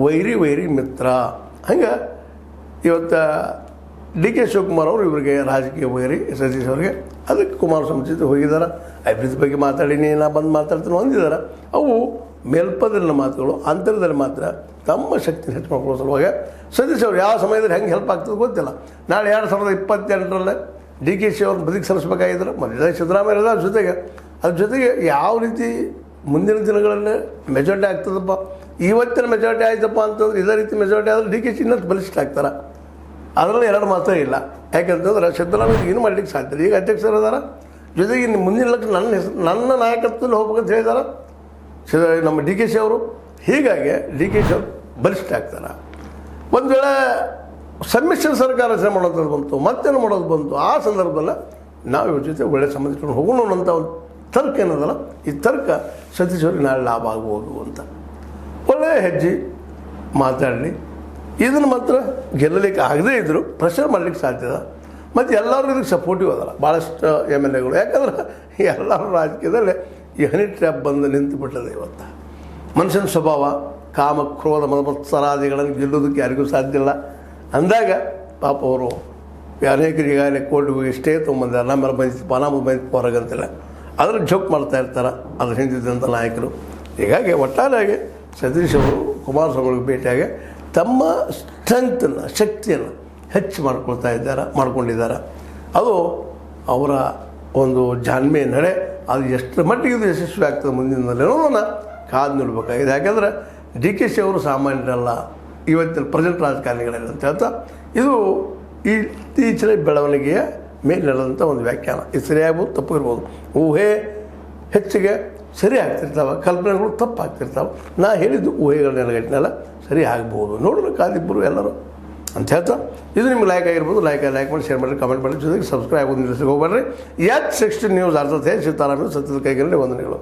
ವೈರಿ ಮಿತ್ರ. ಹಂಗೆ ಇವತ್ತು ಡಿ ಕೆ ಶಿವಕುಮಾರ್ ಅವರು ಇವರಿಗೆ ರಾಜಕೀಯ ವೈರಿ ಸತೀಶ್ ಅವರಿಗೆ. ಅದಕ್ಕೆ ಕುಮಾರಸ್ವಾಮಿ ಜೊತೆ ಹೋಗಿದ್ದಾರೆ, ಅಭಿವೃದ್ಧಿ ಬಗ್ಗೆ ಮಾತಾಡೀನಿ, ನಾ ಬಂದು ಮಾತಾಡ್ತೀನಿ ಹೊಂದಿದ್ದಾರೆ. ಅವು ಮೇಲ್ಪದರಿನ ಮಾತುಗಳು. ಅಂತರದಲ್ಲಿ ಮಾತ್ರ ತಮ್ಮ ಶಕ್ತಿನ ಹೆಚ್ಚು ಮಾಡ್ಕೊಳ್ಳೋ ಸಲುವಾಗಿ ಸತೀಶ್ ಅವರು ಯಾವ ಸಮಯದಲ್ಲಿ ಹೆಂಗೆ ಹೆಲ್ಪ್ ಆಗ್ತದೆ ಗೊತ್ತಿಲ್ಲ. ನಾಳೆ 2028 ಡಿ ಕೆ ಶಿ ಅವ್ರನ್ನ ಬದುಕಿ ಸಲ್ಲಿಸಬೇಕಾಗಿದ್ರು. ಮೊದಲೇ ಸಿದ್ದರಾಮಯ್ಯ ಇರೋದು ಅದ್ರ ಜೊತೆಗೆ ಯಾವ ರೀತಿ ಮುಂದಿನ ದಿನಗಳಲ್ಲಿ ಮೆಜಾರಿಟಿ ಆಗ್ತದಪ್ಪ, ಇವತ್ತಿನ ಮೆಜಾರಿಟಿ ಆಯ್ತಪ್ಪ ಅಂತಂದ್ರೆ ಇದೇ ರೀತಿ ಮೆಜಾರಿಟಿ ಆದರೆ ಡಿ ಕೆ ಶಿ ಇನ್ನಷ್ಟು ಬಲಿಷ್ಠ ಆಗ್ತಾರೆ. ಅದರಲ್ಲಿ ಎರಡು ಮಾತೇ ಇಲ್ಲ. ಯಾಕಂತಂದ್ರೆ ಸಿದ್ದರಾಮಯ್ಯ ಏನು ಮಾಡಲಿಕ್ಕೆ ಸಾಧ್ಯ. ಈಗ ಅಧ್ಯಕ್ಷರು ಇದ್ದಾರೆ, ಜೊತೆಗೆ ಇನ್ನು ಮುಂದಿನ ಲಕ್ಷ ನನ್ನ ನಾಯಕತ್ವದಲ್ಲಿ ಹೋಗ್ಬೇಕಂತ ಹೇಳಿದಾರೆ ನಮ್ಮ ಡಿ ಕೆ ಶಿ ಅವರು. ಹೀಗಾಗಿ ಡಿ ಕೆ ಶಿ ಅವರು ಬಲಿಷ್ಠ ಆಗ್ತಾರೆ. ಒಂದು ವೇಳೆ ಸಮ್ಮಿಶ್ರ ಸರ್ಕಾರ ರಚನೆ ಮಾಡೋದು ಬಂತು, ಮತ್ತೇನು ಮಾಡೋದು ಬಂತು, ಆ ಸಂದರ್ಭದಲ್ಲಿ ನಾವು ಇವ್ರ ಜೊತೆ ಒಳ್ಳೆ ಸಂಬಂಧ ಇಟ್ಕೊಂಡು ಹೋಗೋಣ ಅಂತ ಒಂದು ತರ್ಕ ಏನದಲ್ಲ, ಈ ತರ್ಕ ಸತೀಶ್ ಅವ್ರಿಗೆ ನಾಳೆ ಲಾಭ ಆಗ್ಬೋದು ಅಂತ ಒಳ್ಳೆಯ ಹೆಜ್ಜೆ ಮಾತಾಡಲಿ. ಇದನ್ನು ಮಾತ್ರ ಗೆಲ್ಲಲಿಕ್ಕೆ ಆಗದೇ ಇದ್ದರೂ ಪ್ರೆಷರ್ ಮಾಡಲಿಕ್ಕೆ ಸಾಧ್ಯದ. ಮತ್ತು ಎಲ್ಲರೂ ಇದಕ್ಕೆ ಸಪೋರ್ಟಿವ್ ಅದಲ್ಲ ಭಾಳಷ್ಟು MLAಗಳು. ಯಾಕಂದ್ರೆ ಎಲ್ಲರೂ ರಾಜಕೀಯದಲ್ಲಿ ಈ ಹನಿ ಟ್ರ್ಯಾಪ್ ಬಂದು ನಿಂತು ಬಿಟ್ಟದೆ. ಇವತ್ತು ಮನುಷ್ಯನ ಸ್ವಭಾವ ಕಾಮ ಕ್ರೋಧ ಮತ್ಸರಾದಿಗಳನ್ನು ಗೆಲ್ಲೋದಕ್ಕೆ ಯಾರಿಗೂ ಸಾಧ್ಯ ಇಲ್ಲ ಅಂದಾಗ ಪಾಪ ಅವರು ಅನೇಕರು ಈಗಾಗಲೇ ಕೋರ್ಟ್ಗೆ ಹೋಗಿ ಸ್ಟೇ ತೊಗೊಂಬಂದಾರೆ, ನಮ್ಮೆಲ್ಲ ಬಂದಿತ್ತು ಹೊರಗಂತಿಲ್ಲ, ಅದನ್ನು ಜೋಕ್ ಮಾಡ್ತಾ ಇರ್ತಾರೆ ಅದ್ರ ಹಿಂದಿದ್ದಂಥ ನಾಯಕರು. ಹೀಗಾಗಿ ಒಟ್ಟಾರೆಯಾಗಿ ಸತೀಶ್ ಅವರು ಕುಮಾರಸ್ವಾಮಿಗಳಿಗೆ ಭೇಟಿಯಾಗಿ ತಮ್ಮ ಸ್ಟ್ರೆಂತನ್ನು ಶಕ್ತಿಯನ್ನು ಹೆಚ್ಚು ಮಾಡ್ಕೊಂಡಿದ್ದಾರೆ. ಅದು ಅವರ ಒಂದು ಜಾಣ್ಮೆ ನಡೆ. ಅದು ಎಷ್ಟು ಮಟ್ಟಿಗೆ ಇದು ಯಶಸ್ವಿ ಆಗ್ತದೆ ಮುಂದಿನದಲ್ಲಿ ಅನ್ನೋದನ್ನು ಕಾದು ನೋಡಬೇಕಾಗಿದೆ. ಯಾಕೆಂದರೆ ಡಿ ಕೆ ಶಿ ಅವರು ಸಾಮಾನ್ಯರಲ್ಲ, ಇವತ್ತಿನ ಪ್ರೆಸೆಂಟ್ ರಾಜಕಾರಣಿಗಳಿಲ್ಲ ಅಂತ ಹೇಳ್ತಾ ಇದು ಇತ್ತೀಚಿನ ಬೆಳವಣಿಗೆಯ ಮೇಲೆ ನಡೆದಂಥ ಒಂದು ವ್ಯಾಖ್ಯಾನ. ಇದು ಸರಿಯಾಗ್ಬೋದು, ತಪ್ಪು ಇರ್ಬೋದು. ಊಹೆ ಹೆಚ್ಚಿಗೆ ಸರಿ ಆಗ್ತಿರ್ತಾವೆ, ಕಲ್ಪನೆಗಳು ತಪ್ಪಾಗ್ತಿರ್ತಾವೆ. ನಾ ಹೇಳಿದ್ದು ಊಹೆಗಳ ನೆಲಗಟ್ಟಿನೆಲ್ಲ ಸರಿ ಆಗ್ಬೋದು. ನೋಡೋಣ ಕಾದಿಬ್ಬರು ಎಲ್ಲರೂ ಅಂತ ಹೇಳ್ತಾ ಇದು ನಿಮ್ಗೆ ಲೈಕ್ ಆಗಿರ್ಬೋದು. ಲೈಕ್ ಮಾಡಿ, ಶೇರ್ ಮಾಡಿ, ಕಮೆಂಟ್ ಮಾಡಿ, ಜೊತೆಗೆ ಸಬ್ಸ್ಕ್ರೈಬ್ ಆಗೋದು ನಿಲ್ಲಿಸಿ ಹೋಗ್ಬೇಡ್ರಿ. H16 ನ್ಯೂಸ್ ಅರ್ಥತೆ ಸೀತಾರಾಮ ಸತ್ಯದ ಕೈಗಳಲ್ಲಿ ವಂದನೆಗಳು.